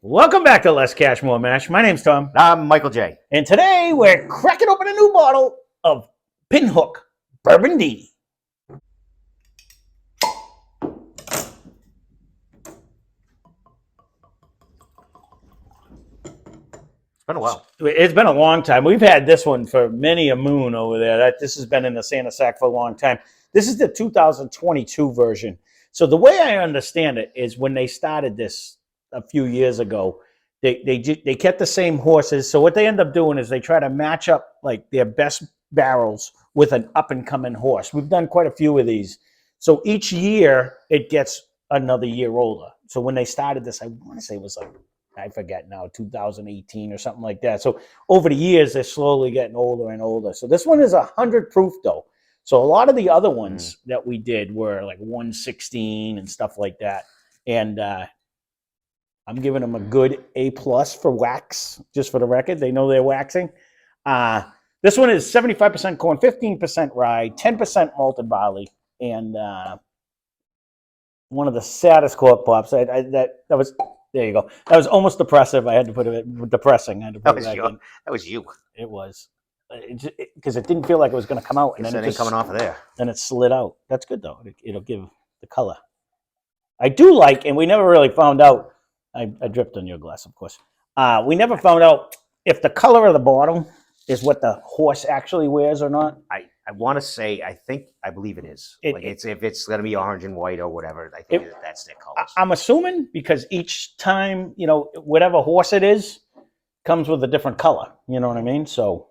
Welcome back to Less Cash, More Mash. My name's Tom. I'm Michael J. And today we're cracking open a new bottle of Pinhook Bourbondini. It's been a while. It's been a long time. We've had this one for many a moon over there. This has been in the Santa Sack for a long time. This is the 2022 version. So the way I understand it is when they started this a few years ago, they kept the same horses. So what they end up doing is they try to match up like their best barrels with an up and coming horse. We've done quite a few of these. So each year it gets another year older. So when they started this, I want to say it was like, I forget now, 2018 or something like that. So over the years, they're slowly getting older and older. So this one is 100 proof though. So a lot of the other ones that we did were like 116 and stuff like that. And I'm giving them a good A+ for wax, just for the record. They know they're waxing. This one is 75% corn, 15% rye, 10% malted barley, and one of the saddest cork pops. That was, there you go. That was almost depressive. I had to put it depressing. I had to put That was you. It was. Because it didn't feel like it was going to come out. And then it ain't coming off of there. Then it slid out. That's good, though. It'll give the color. I do like, and we never really found out, I dripped on your glass, of course. We never found out if the color of the bottle is what the horse actually wears or not. I want to say, I believe it is. If it's going to be orange and white or whatever, I think that's their colors. I'm assuming because each time, whatever horse it is, comes with a different color. You know what I mean? So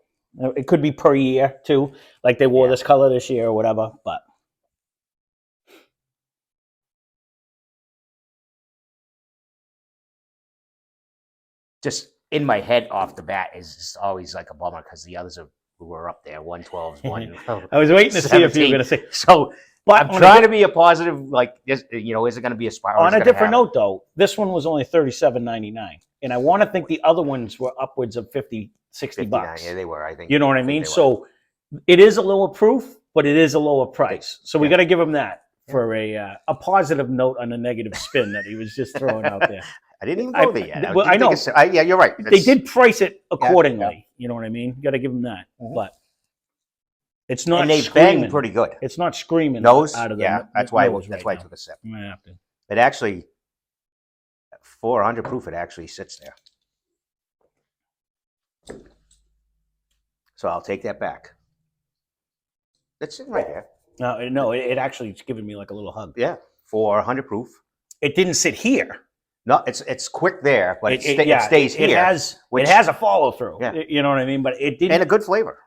it could be per year, too. Like they wore this color this year or whatever, but. Just in my head off the bat is just always like a bummer because the others who were up there, 112s, 1. I was waiting to see if you were going to say. So I'm trying to be a positive, like, is it going to be a spiral? On a different note, though, this one was only $37.99. And I want to think the other ones were upwards of $50, $60. Yeah, they were, I think. You know what I mean? So it is a lower proof, but it is a lower price. So we got to give him that for a positive note on a negative spin that he was just throwing out there. I didn't even go there yet. Well, I know. Yeah, you're right. They did price it accordingly. Yeah. You know what I mean? You got to give them that. But it's not. And they bang pretty good. It's not screaming nose out of the yeah, that's why nose I took a sip. I might have to. It actually, 400 proof, it actually sits there. So I'll take that back. It's sitting right there. No, it actually is giving me like a little hug. Yeah, 400 proof. It didn't sit here. No, it's quick there, but it stays here. It has a follow through. Yeah. You know what I mean? But it didn't. And a good flavor.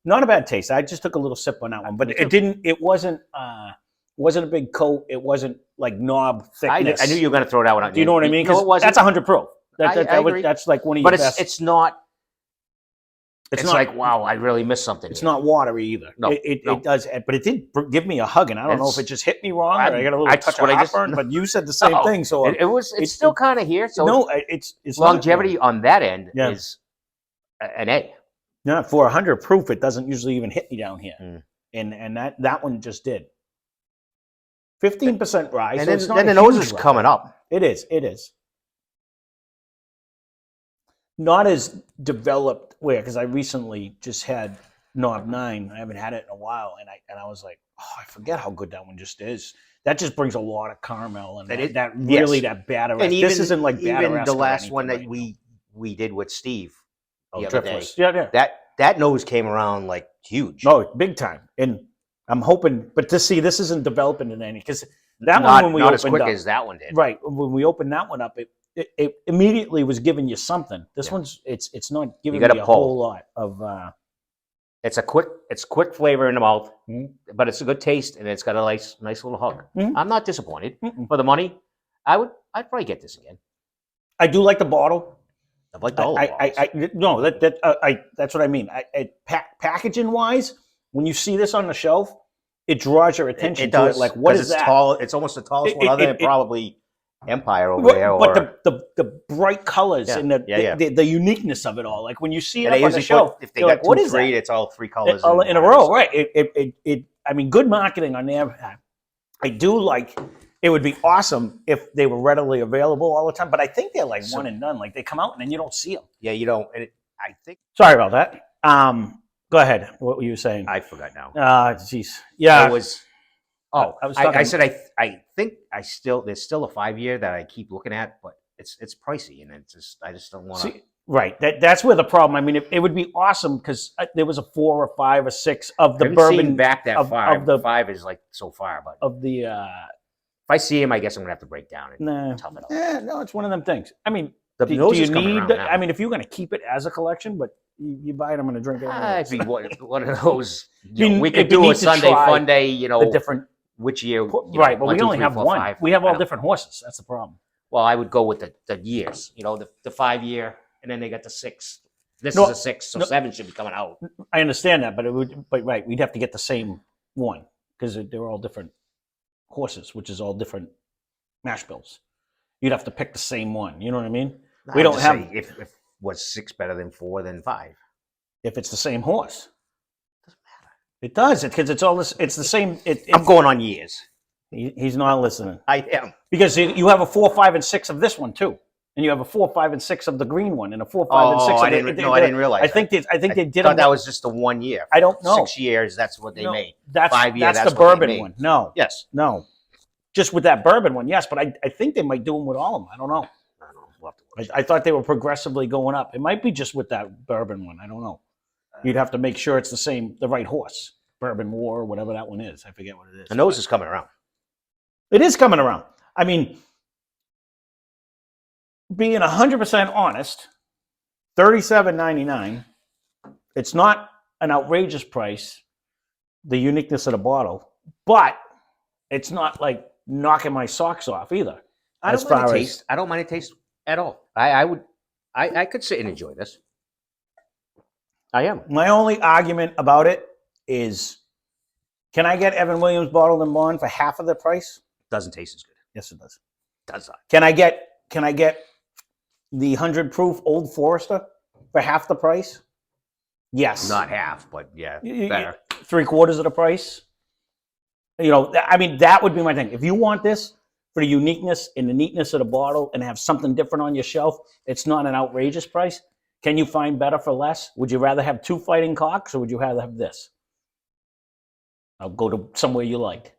Not a bad taste. I just took a little sip on that one, but it didn't. It wasn't a big coat. It wasn't like knob thickness. I knew you were going to throw that one out. Do you know what I mean? Because that's 100 proof. I agree. That's like one of your best. But it's not. It's not like, wow, I really missed something. It's not watery either. No, it does, but it did give me a hug, and I don't know if it just hit me wrong or I got a little touch of heartburn. But you said the same thing, so it's still kind of here. So no, it's longevity on that end is an A. No, for 100 proof, it doesn't usually even hit me down here, and that one just did. 15% rye, and then the nose is coming up. It is. Not as developed because I recently just had Knob 9. I haven't had it in a while, and I was like, I forget how good that one just is. That just brings a lot of caramel and that batter. And this isn't like batter. Even the last one that we did with Steve the other day. Yeah. That nose came around like huge. No, big time. And I'm hoping, but this isn't developing in any because that one when we opened as quick up, as that one did. Right when we opened that one up, it immediately was giving you something. This one's it's not giving me a whole lot of. It's quick flavor in the mouth, but it's a good taste and it's got a nice little hug. I'm not disappointed for the money. I'd probably get this again. I do like the bottle. I like all the bottles. That's what I mean. Packaging wise, when you see this on the shelf, it draws your attention. It does. Like what is that? Tall. It's almost the tallest one other than probably Empire over there. But the bright colors and the uniqueness of it all. Like when you see it up on the shelf, if they got what is that? It's all 3 colors in a row, right? I mean, good marketing on there. I do like it would be awesome if they were readily available all the time. But I think they're like one and done. Like they come out and then you don't see them. Yeah, you don't. And I think. Sorry about that. Go ahead. What were you saying? I forgot now. Jeez. Yeah. It was. Oh, I said I think there's still a 5-year that I keep looking at, but it's pricey and I just don't want to. Right. That's where the problem. I mean, it would be awesome because there was a 4 or 5 or 6 of the I haven't bourbon seen back that far. Of the 5 is like so far, but of the. If I see him, I guess I'm gonna have to break down and tough it up. No, it's one of them things. I mean, the do you need? I mean, if you're going to keep it as a collection, but you buy it, I'm going to drink it. I'd be one of those. We could do a Sunday fun day. You know, the different which year? Right, but we only have 1. 5. We have all different horses. That's the problem. Well, I would go with the years. You know, the 5-year, and then they got the 6. This is a 6, so 7 should be coming out. I understand that, but right, we'd have to get the same one because they're all different horses, which is all different mash bills. You'd have to pick the same one. You know what I mean? We don't have. If was 6 better than 4 than 5? If it's the same horse, doesn't matter. It does because it's all this. It's the same. I'm going on years. He's not listening. I am because you have a 4, 5, and 6 of this one too, and you have a 4, 5, and 6 of the green one, and a 4, 5, and 6. I didn't realize. I think they did. Thought that was just the 1 year. I don't know. 6 years. That's what they made. 5 years. That's the bourbon one. No. Yes. No. Just with that bourbon one, yes, but I think they might do them with all of them. I don't know. We'll have to watch I thought they were progressively going up. It might be just with that bourbon one. I don't know. You'd have to make sure it's the right horse. Bourbon War, or whatever that one is. I forget what it is. The nose is coming around. It is coming around. I mean, being 100% honest, $37.99. It's not an outrageous price, the uniqueness of the bottle, but it's not like knocking my socks off either. I don't mind the taste. I don't mind the taste at all. I could sit and enjoy this. I am. My only argument about it is, can I get Evan Williams bottled and bond for half of the price? Doesn't taste as good. Yes, it does. Does not. Can I get the 100 proof Old Forester for half the price? Yes. Not half, but yeah, better. 3/4 of the price. You know, I mean, that would be my thing. If you want this for the uniqueness and the neatness of the bottle and have something different on your shelf, it's not an outrageous price. Can you find better for less? Would you rather have 2 fighting cocks or would you rather have this? I'll go to somewhere you like.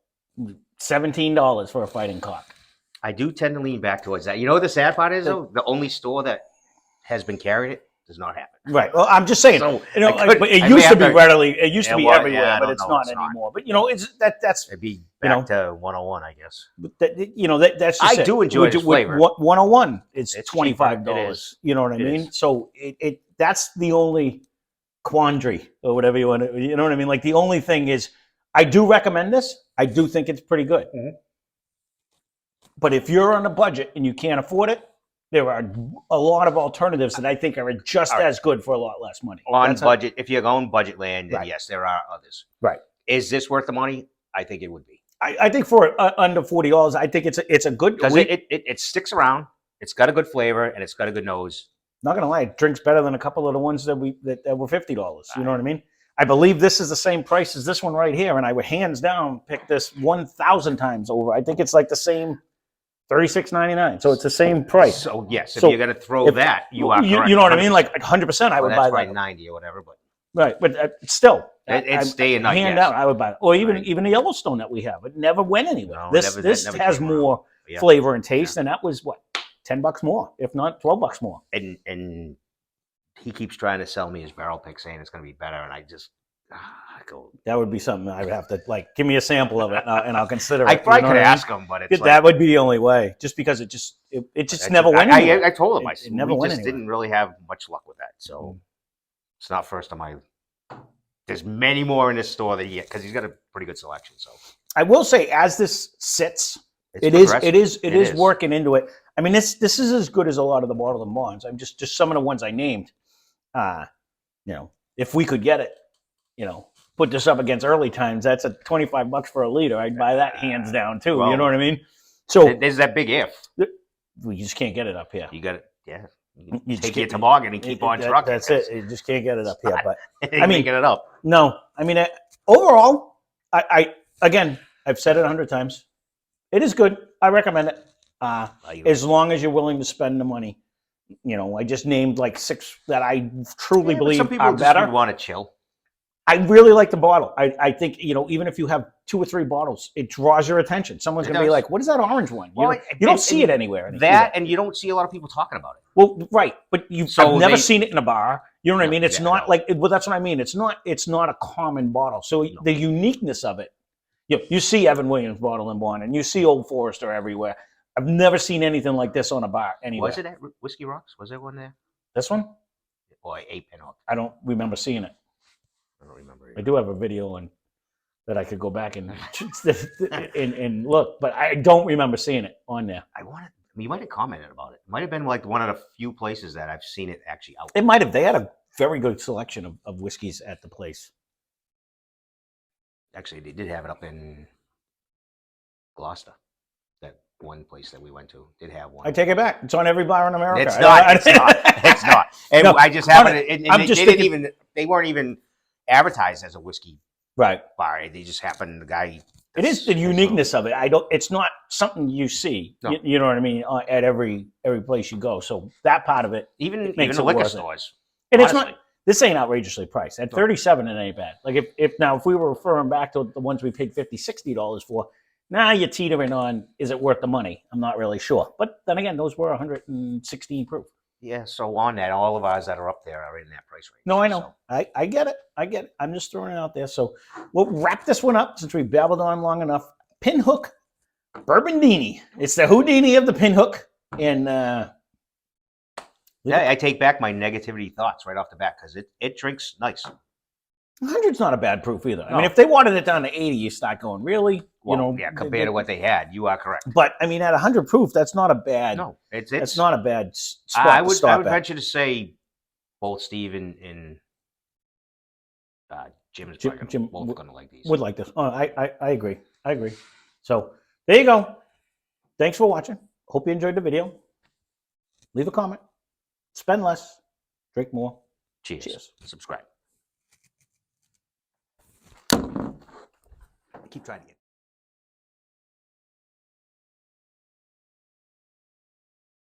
$17 for a fighting cock. I do tend to lean back towards that. You know what the sad part is, though? The only store that has been carrying it does not have it. Right. Well, I'm just saying. So it used to be readily. It used to be everywhere, but it's not anymore. But that's it'd be back to 101, I guess. That's. Just I do enjoy the flavor. 101 is $25. It is. You know what I mean? So that's the only quandary or whatever you want to. You know what I mean? Like the only thing is, I do recommend this. I do think it's pretty good. Mm-hmm. But if you're on a budget and you can't afford it, there are a lot of alternatives that I think are just as good for a lot less money. If you're going budget land, then yes, there are others. Right. Is this worth the money? I think it would be. I think for under $40, I think it's a good because it sticks around. It's got a good flavor and it's got a good nose. Not gonna lie, it drinks better than a couple of the ones that were $50. You know what I mean? I believe this is the same price as this one right here, and I would hands down pick this 1,000 times over. I think it's like the same. $36.99, so it's the same price. So yes, if you're going to throw that, you are correct. You know what I mean? Like 100%, I would buy that. That's 90 or whatever, but right, but still, it's staying. Hand out, I would buy it. Or even the Yellowstone that we have, it never went anywhere. No, this has more flavor and taste, and that was what $10 more, if not $12 more. And he keeps trying to sell me his barrel pick, saying it's going to be better, and I just. That would be something I would have to give me a sample of it and I'll consider it. I probably could ask him, but that would be the only way. Just because it just never went anywhere. I told him it never went anywhere. Didn't really have much luck with that, so it's not first on my. There's many more in this store that because he's got a pretty good selection. So I will say, as this sits, it is working into it. I mean, this is as good as a lot of the bottled and bonds. I'm just some of the ones I named. If we could get it. Put this up against early times, that's a $25 for a liter. I'd buy that hands down too. Well, you know what I mean? So there's that big if. We just can't get it up here. You got it. Yeah. You take your toboggan and keep on trucking. That's it. You just can't get it up here. But I mean, get it up. No, I mean, overall, I've said it 100 times. It is good. I recommend it. You As long as you're willing to spend the money. You know, I just named like 6 that I truly but believe some people are just better. want to chill. I really like the bottle. I think, you know, even if you have 2 or 3 bottles, it draws your attention. Someone's going to be like, what is that orange one? You, Well, you don't see it anywhere. And you don't see a lot of people talking about it. Well, right. But I've never seen it in a bar. You know what I mean? It's not no. like, well, that's what I mean. It's not a common bottle. So the uniqueness of it, you see Evan Williams bottle and bond, and you see Old Forester everywhere. I've never seen anything like this on a bar anywhere. Was it at Whiskey Rocks? Was there one there? This one? Or a Pinhook? I don't remember seeing it. I don't remember. I do have a video that I could go back and and look, but I don't remember seeing it on there. You might have commented about it. It might have been like one of the few places that I've seen it actually out. It might have. They had a very good selection of whiskeys at the place. Actually, they did have it up in Gloucester. That one place that we went to did have one. I take it back. It's on every bar in America. It's not. It's not. It's not. And No, I just happened. They weren't even advertised as a whiskey right bar. They just happened. The guy. It is the uniqueness of it. It's not something you see. No. You know what I mean? At every place you go. So that part of it, even makes the it liquor worth it. stores. And it's honestly. not. This ain't outrageously priced. At 37, it ain't bad. Like if we were referring back to the ones we paid $50, $60 for, now you're teetering on, is it worth the money? I'm not really sure. But then again, those were 116 proof. Yeah, so on that, all of ours that are up there are in that price range. No, I know. So. I get it. I get it. I'm just throwing it out there. So we'll wrap this one up since we babbled on long enough. Pinhook Bourbondini. It's the Houdini of the Pinhook. And yeah, I take back my negativity thoughts right off the bat because it drinks nice. 100's not a bad proof either. No. I mean, if they watered it down to 80, you start going, really? Well, yeah, compared to what they had, you are correct. But I mean, at 100 proof, that's not a bad. No, it's not a bad spot. I would venture to say both Steve and Jim's Jim both going to like these. Would like this. Oh, I agree. I agree. So there you go. Thanks for watching. Hope you enjoyed the video. Leave a comment. Spend less. Drink more. Cheers. Subscribe. Keep trying to get